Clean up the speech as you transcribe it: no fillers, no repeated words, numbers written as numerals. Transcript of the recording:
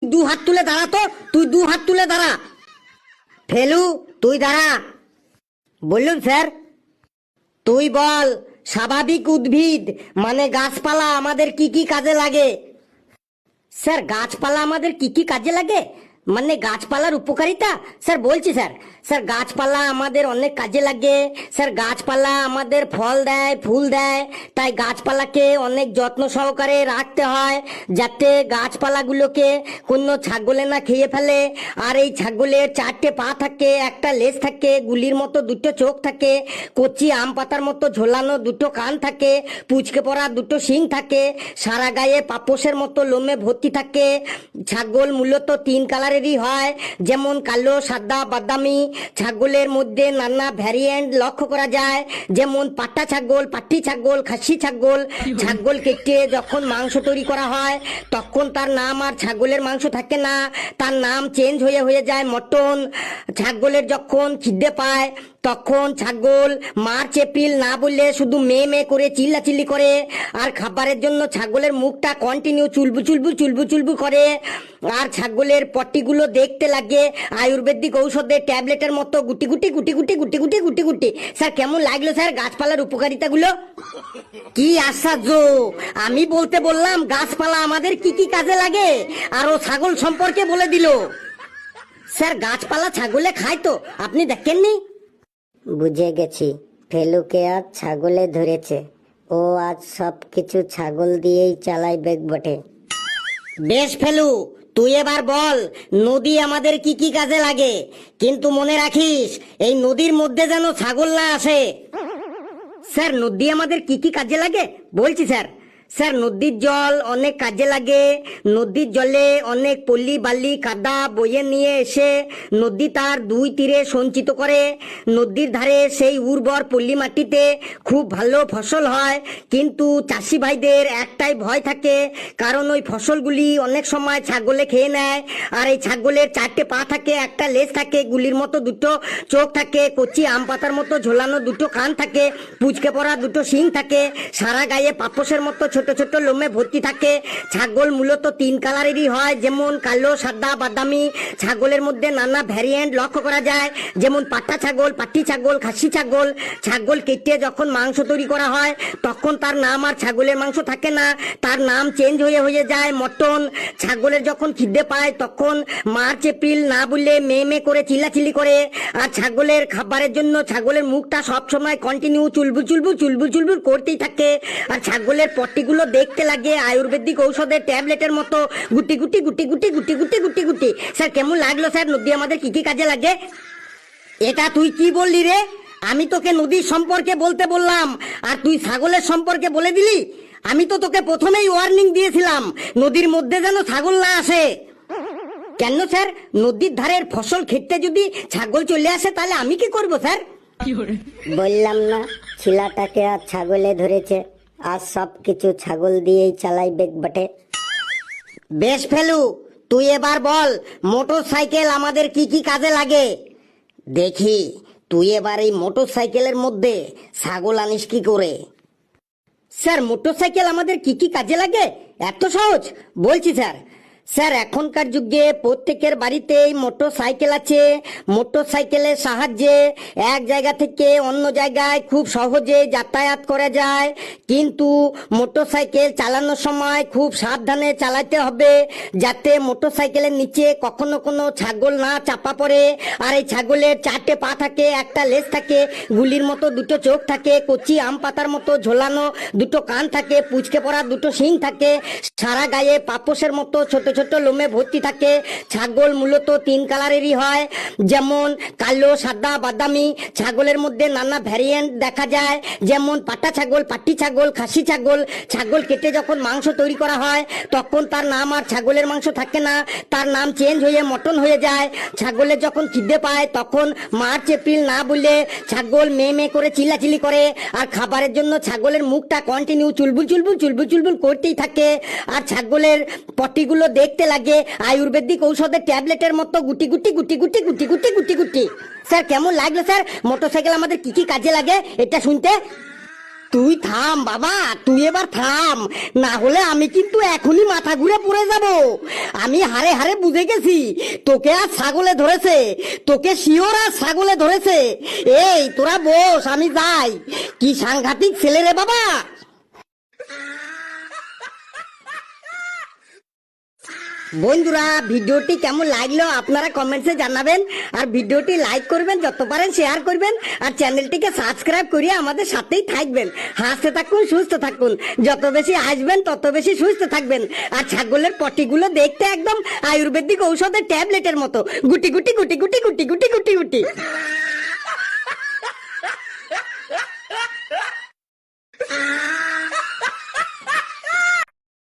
দু হাত তুলে দাঁড়া তো, তুই দু হাত তুলে দাঁড়া। ফেলু তুই দাঁড়া। বললুম স্যার। তুই বল, স্বাভাবিক উদ্ভিদ মানে গাছপালা আমাদের কি কি কাজে লাগে? স্যার গাছপালা আমাদের কি কি কাজে লাগে মানে গাছপালার উপকারিতা? স্যার বলছি স্যার। স্যার গাছপালা আমাদের অনেক কাজে লাগে। স্যার গাছপালা আমাদের ফল দেয়, ফুল দেয়, তাই গাছপালাকে অনেক যত্ন সহকারে রাখতে হয় যাতে গাছপালাগুলোকে কোনো ছাগলে না খেয়ে ফেলে। আর এই ছাগলের চারটে পা থাকে, একটা লেজ থাকে, গুলির মতো দুটো চোখ থাকে, কচি আম পাতার মতো ঝোলানো দুটো কান থাকে, পুচকে পড়া দুটো শিং থাকে, সারা গায়ে পাপোশের মতো লোমে ভর্তি থাকে। ছাগল মূলত তিন কালারেরই হয়, যেমন কালো, সাদা, বাদামি। ছাগলের মধ্যে নানা ভ্যারিয়েন্ট লক্ষ্য করা যায়, যেমন পাটা ছাগল, পাটি ছাগল, খাসি ছাগল। ছাগল কেটে যখন মাংস তৈরি করা হয় তখন তার নাম আর ছাগলের মাংস থাকে না, তার নাম চেঞ্জ হয়ে যায় মটন। ছাগলের যখন খিদে পায় তখন ছাগল মার্চ এপ্রিল না বললে শুধু মে মে করে চিল্লাচিল্লি করে। আর খাবারের জন্য ছাগলের মুখটা কন্টিনিউ চুলবু চুলবু চুলবু চুলবু করে। আর ছাগলের পট্টিগুলো দেখতে লাগে আয়ুর্বেদিক ঔষধের ট্যাবলেটের মতো গুটি গুটি গুটি গুটি গুটি গুটি গুটি গুটি। স্যার কেমন লাগলো স্যার গাছপালার উপকারিতাগুলো? কি আশ্চর্য! আমি বলতে বললাম গাছপালা আমাদের কি কি কাজে লাগে, আর ও ছাগল সম্পর্কে বলে দিল। স্যার গাছপালা ছাগলে খায় তো, আপনি দেখেননি? বুঝে গেছি, ফেলুকে আজ ছাগলে ধরেছে। ও আজ সব কিছু ছাগল দিয়েই চালাইবে বটে। বেশ ফেলু, তুই এবার বল নদী আমাদের কি কি কাজে লাগে, কিন্তু মনে রাখিস এই নদীর মধ্যে যেন ছাগল না আসে। স্যার নদী আমাদের কি কি কাজে লাগে বলছি স্যার। স্যার নদীর জল অনেক কাজে লাগে। নদীর জলে অনেক পল্লী বালি কাদা বয়ে নিয়ে এসে নদী তার দুই তীরে সঞ্চিত করে। নদীর ধারে সেই উর্বর পল্লী মাটিতে খুব ভালো ফসল হয়, কিন্তু চাষি ভাইদের একটাই ভয় থাকে, কারণ ওই ফসলগুলি অনেক সময় ছাগলে খেয়ে নেয়। আর এই ছাগলের চারটে পা থাকে, একটা লেজ থাকে, গুলির মতো দুটো চোখ থাকে, কচি আম পাতার মতো ঝোলানো দুটো কান থাকে, পুচকে পড়া দুটো শিং থাকে, সারা গায়ে পাপোশের মতো ছোট ছোট লোমে ভর্তি থাকে। ছাগল মূলত তিন কালারেরই হয়, যেমন কালো, সাদা, বাদামি। ছাগলের মধ্যে নানা ভ্যারিয়েন্ট লক্ষ্য করা যায়, যেমন পাটা ছাগল, পাটি ছাগল, খাসি ছাগল। ছাগল কেটে যখন মাংস তৈরি করা হয় তখন তার নাম আর ছাগলের মাংস থাকে না, তার নাম চেঞ্জ হয়ে যায় মটন। ছাগলের যখন খিদে পায় তখন মার্চ এপ্রিল না বললে মে মে করে চিল্লাচিল্লি করে। আর ছাগলের খাবারের জন্য ছাগলের মুখটা সবসময় কন্টিনিউ চুলবুল চুলবুল চুলবুল চুলবুল করতেই থাকে। আর ছাগলের পট্টিগুলো দেখতে লাগে আয়ুর্বেদিক ঔষধের ট্যাবলেটের মতো গুটি গুটি গুটি গুটি গুটি গুটি গুটি গুটি। স্যার কেমন লাগলো স্যার নদী আমাদের কি কি কাজে লাগে? এটা তুই কি বললি রে? আমি তোকে নদীর সম্পর্কে বলতে বললাম আর তুই ছাগলের সম্পর্কে বলে দিলি। আমি তো তোকে প্রথমেই ওয়ার্নিং দিয়েছিলাম নদীর মধ্যে যেন ছাগল না আসে। কেন স্যার? নদীর ধারের ফসল খেতে যদি ছাগল চলে আসে তাহলে আমি কি করব স্যার? বললাম না ছিলাটাকে আজ ছাগলে ধরেছে, আজ সব কিছু ছাগল দিয়েই চালাইবে বটে। বেশ ফেলু, তুই এবার বল মোটর সাইকেল আমাদের কি কি কাজে লাগে। দেখি তুই এবার এই মোটর সাইকেলের মধ্যে ছাগল আনিস কি করে। স্যার মোটর সাইকেল আমাদের কি কি কাজে লাগে এত সহজ বলছি স্যার। স্যার এখনকার যুগে প্রত্যেকের বাড়িতেই মোটর সাইকেল আছে। মোটর সাইকেলের সাহায্যে এক জায়গা থেকে অন্য জায়গায় খুব সহজে যাতায়াত করা যায়, কিন্তু মোটর সাইকেল চালানোর সময় খুব সাবধানে চালাতে হবে যাতে মোটর সাইকেলের নিচে কখনো কোনো ছাগল না চাপা পড়ে। আর এই ছাগলের চারটে পা থাকে, একটা লেজ থাকে, গুলির মতো দুটো চোখ থাকে, কচি আম পাতার মতো ঝোলানো দুটো কান থাকে, পুচকে পড়া দুটো শিং থাকে, সারা গায়ে পাপোশের মতো ছোট ছোট লোমে ভর্তি থাকে। ছাগল মূলত তিন কালারেরই হয়, যেমন কালো, সাদা, বাদামি। ছাগলের মধ্যে নানা ভ্যারিয়েন্ট দেখা যায়, যেমন পাটা ছাগল, পাটি ছাগল, খাসি ছাগল। ছাগল কেটে যখন মাংস তৈরি করা হয় তখন তার নাম আর ছাগলের মাংস থাকে না, তার নাম চেঞ্জ হয়ে মটন হয়ে যায়। ছাগলের যখন খিদে পায় তখন মার্চ এপ্রিল না বললে ছাগল মে মে করে চিল্লাচিল্লি করে। আর খাবারের জন্য ছাগলের মুখটা কন্টিনিউ চুলবুল চুলবুল চুলবুল চুলবুল করতেই থাকে। আর ছাগলের পটিগুলো দেখতে লাগে আয়ুর্বেদিক ঔষধের ট্যাবলেটের মতো গুটি গুটি গুটি গুটি গুটি গুটি গুটি গুটি। স্যার কেমন লাগলো স্যার মোটরসাইকেল আমাদের কি কি কাজে লাগে এটা শুনতে? তুই থাম বাবা, তুই এবার থাম, না হলে আমি কিন্তু এখনই মাথা ঘুরে পড়ে যাব। আমি হারে হারে বুঝে গেছি তোকে আর ছাগলে ধরেছে, তোকে শিওর আর ছাগলে ধরেছে। এই তোরা বস, আমি যাই। কি সাংঘাতিক ছেলে রে বাবা। বন্ধুরা, ভিডিওটি কেমন লাগলো আপনারা কমেন্টসে জানাবেন, আর ভিডিওটি লাইক করবেন, যত পারেন শেয়ার করবেন, আর চ্যানেলটিকে সাবস্ক্রাইব করিয়ে আমাদের সাথেই থাকবেন। হাসতে থাকুন, সুস্থ থাকুন, যত বেশি হাসবেন তত বেশি সুস্থ থাকবেন। আর ছাগলের পটিগুলো দেখতে একদম আয়ুর্বেদিক ঔষধের ট্যাবলেটের মতো, গুটি গুটি গুটি গুটি গুটি গুটি গুটি গুটি।